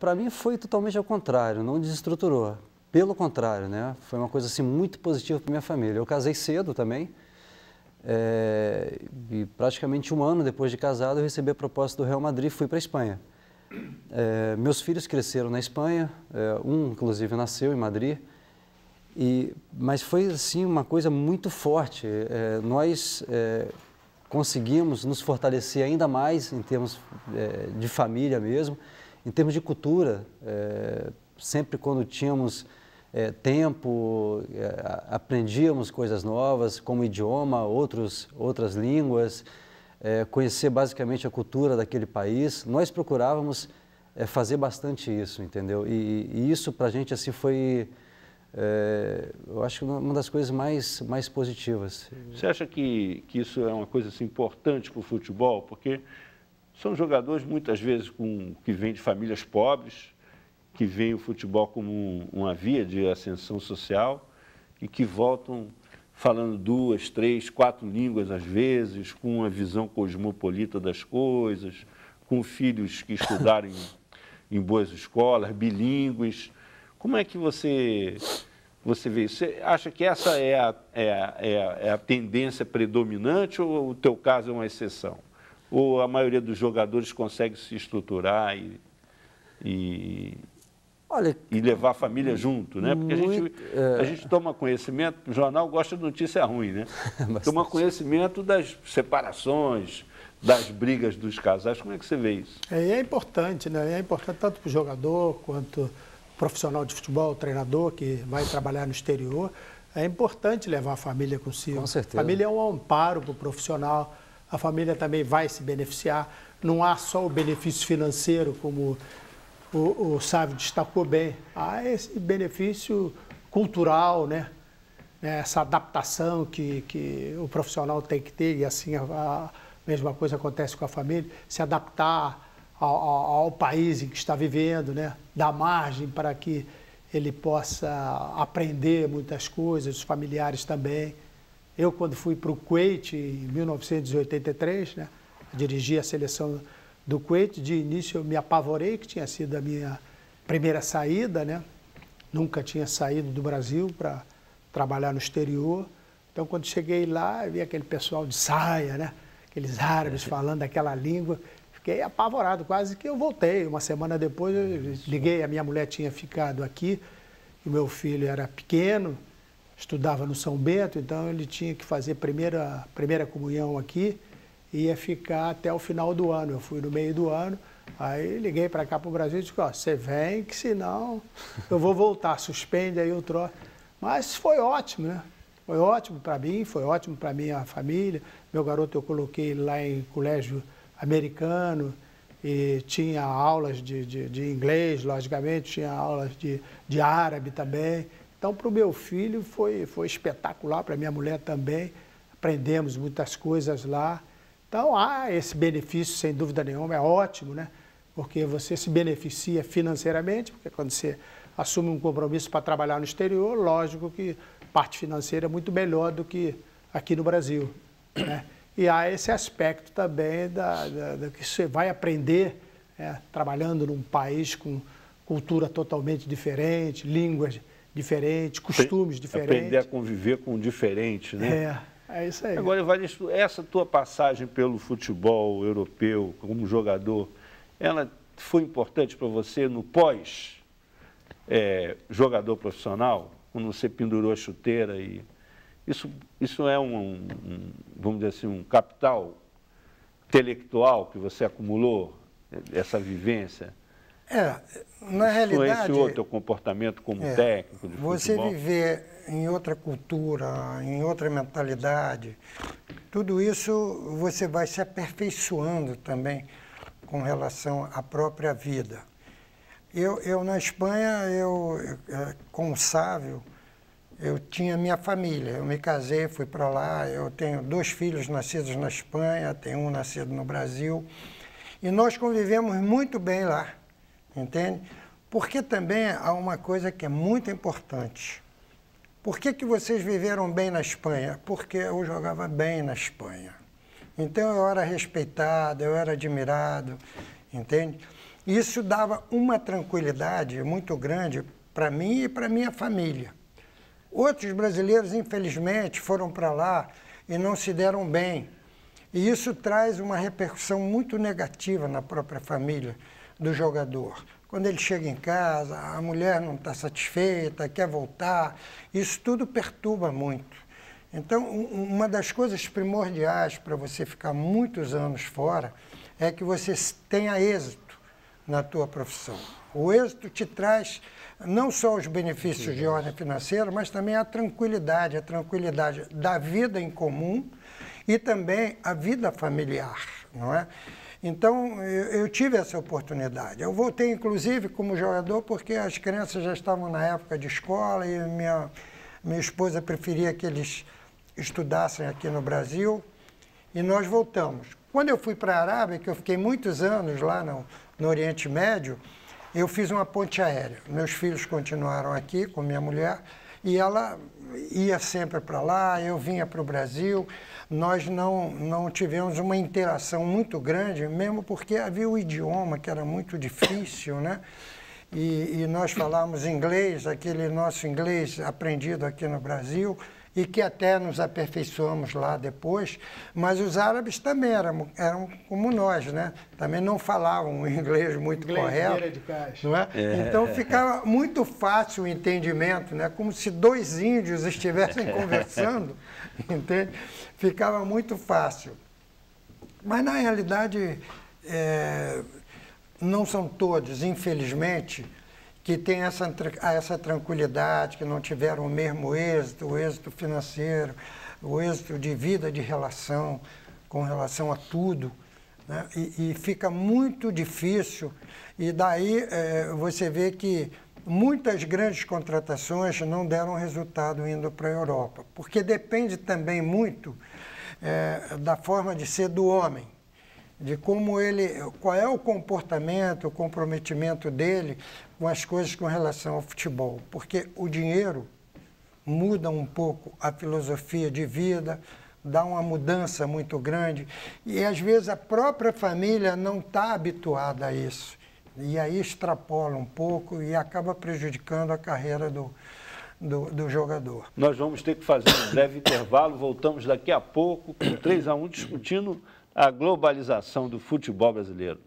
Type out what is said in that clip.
Para mim foi totalmente ao contrário, não desestruturou. Pelo contrário, né? Foi uma coisa assim, muito positiva para minha família. Eu casei cedo também, e praticamente um ano depois de casado eu recebi a proposta do Real Madrid e fui para a Espanha. Meus filhos cresceram na Espanha, um inclusive nasceu em Madrid, mas foi assim, uma coisa muito forte. Nós conseguimos nos fortalecer ainda mais em termos de família mesmo, em termos de cultura. Sempre quando tínhamos tempo, aprendíamos coisas novas, como idioma, outras línguas, conhecer basicamente a cultura daquele país. Nós procurávamos fazer bastante isso, entendeu? E isso para a gente assim foi, eu acho, uma das coisas mais positivas. Você acha que isso é uma coisa assim, importante para o futebol? Porque são jogadores muitas vezes que vêm de famílias pobres, que veem o futebol como uma via de ascensão social e que voltam falando 2, 3, 4 línguas às vezes, com uma visão cosmopolita das coisas, com filhos que estudaram em boas escolas, bilíngues. Como é que você vê isso? Você acha que essa é a tendência predominante ou o teu caso é uma exceção? Ou a maioria dos jogadores consegue se estruturar Olha, e levar a família junto, né? Porque a gente toma conhecimento, o jornal gosta de notícia ruim, né? Toma conhecimento das separações, das brigas dos casais. Como é que você vê isso? É importante, né? É importante tanto para o jogador quanto profissional de futebol, treinador que vai trabalhar no exterior. É importante levar a família consigo. Com certeza. A família é um amparo para o profissional, a família também vai se beneficiar. Não há só o benefício financeiro, como o Sávio destacou bem, há esse benefício cultural, né? Essa adaptação que o profissional tem que ter, e assim a mesma coisa acontece com a família, se adaptar ao país em que está vivendo, né? Dar margem para que ele possa aprender muitas coisas, os familiares também. Eu, quando fui para o Kuwait, em 1983, né? Dirigi a seleção do Kuwait, de início eu me apavorei, que tinha sido a minha primeira saída, né? Nunca tinha saído do Brasil para trabalhar no exterior. Então, quando cheguei lá, eu vi aquele pessoal de saia, né? Aqueles árabes falando aquela língua. Fiquei apavorado, quase que eu voltei. Uma semana depois, eu liguei, a minha mulher tinha ficado aqui, o meu filho era pequeno, estudava no São Bento, então ele tinha que fazer primeira comunhão aqui, ia ficar até o final do ano. Eu fui no meio do ano, aí liguei para cá para o Brasil e disse, ó, você vem que senão eu vou voltar, suspende aí o troço. Mas foi ótimo, né? Foi ótimo para mim, foi ótimo para minha família. Meu garoto eu coloquei lá em colégio americano e tinha aulas de inglês, logicamente, tinha aulas de árabe também. Então, para o meu filho foi espetacular, para minha mulher também. Aprendemos muitas coisas lá. Então, há esse benefício, sem dúvida nenhuma, é ótimo, né? Porque você se beneficia financeiramente, porque quando você assume um compromisso para trabalhar no exterior, lógico que parte financeira é muito melhor do que aqui no Brasil, né? E há esse aspecto também da que você vai aprender, né, trabalhando num país com cultura totalmente diferente, línguas diferentes, costumes diferentes. Aprender a conviver com o diferente, né? É isso aí. Agora, Evaristo, essa tua passagem pelo futebol europeu como jogador, ela foi importante para você no pós-jogador profissional, quando você pendurou a chuteira e... Isso é vamos dizer assim, um capital intelectual que você acumulou, essa vivência? Na realidade... Influenciou o teu comportamento como técnico de futebol? Você viver em outra cultura, em outra mentalidade, tudo isso você vai se aperfeiçoando também com relação à própria vida. Eu na Espanha, com o Sávio, eu tinha minha família, eu me casei, fui para lá, eu tenho 2 filhos nascidos na Espanha, tenho um nascido no Brasil, e nós convivemos muito bem lá, entende? Porque também há uma coisa que é muito importante. Por que vocês viveram bem na Espanha? Porque eu jogava bem na Espanha. Então eu era respeitado, eu era admirado, entende? Isso dava uma tranquilidade muito grande para mim e para minha família. Outros brasileiros, infelizmente, foram para lá e não se deram bem. E isso traz uma repercussão muito negativa na própria família do jogador. Quando ele chega em casa, a mulher não está satisfeita, quer voltar, isso tudo perturba muito. Então, uma das coisas primordiais para você ficar muitos anos fora é que você tenha êxito na tua profissão. O êxito te traz não só os benefícios de ordem financeira, mas também a tranquilidade da vida em comum e também a vida familiar, não é? Então, eu tive essa oportunidade. Eu voltei, inclusive, como jogador, porque as crianças já estavam na época de escola e minha esposa preferia que eles estudassem aqui no Brasil, e nós voltamos. Quando eu fui para a Arábia, que eu fiquei muitos anos lá no Oriente Médio, eu fiz uma ponte aérea. Meus filhos continuaram aqui com minha mulher, e ela ia sempre para lá, eu vinha para o Brasil. Nós não tivemos uma interação muito grande, mesmo porque havia o idioma, que era muito difícil, né? E nós falávamos inglês, aquele nosso inglês aprendido aqui no Brasil, e que até nos aperfeiçoamos lá depois, mas os árabes também eram como nós, né? Também não falavam o inglês muito correto, de caixa. Não é? Então ficava muito fácil o entendimento, né? Como se dois índios estivessem conversando, entende? Ficava muito fácil. Mas na realidade não são todos, infelizmente, que têm essa tranquilidade, que não tiveram o mesmo êxito, o êxito financeiro, o êxito de vida, de relação, com relação a tudo, né? E fica muito difícil, e daí você vê que muitas grandes contratações não deram resultado indo para a Europa, porque depende também muito da forma de ser do homem, de qual é o comportamento, o comprometimento dele com as coisas com relação ao futebol. Porque o dinheiro muda um pouco a filosofia de vida, dá uma mudança muito grande, e às vezes a própria família não está habituada a isso. E aí extrapola um pouco e acaba prejudicando a carreira do jogador. Nós vamos ter que fazer um breve intervalo, voltamos daqui a pouco com 3-1 discutindo a globalização do futebol brasileiro.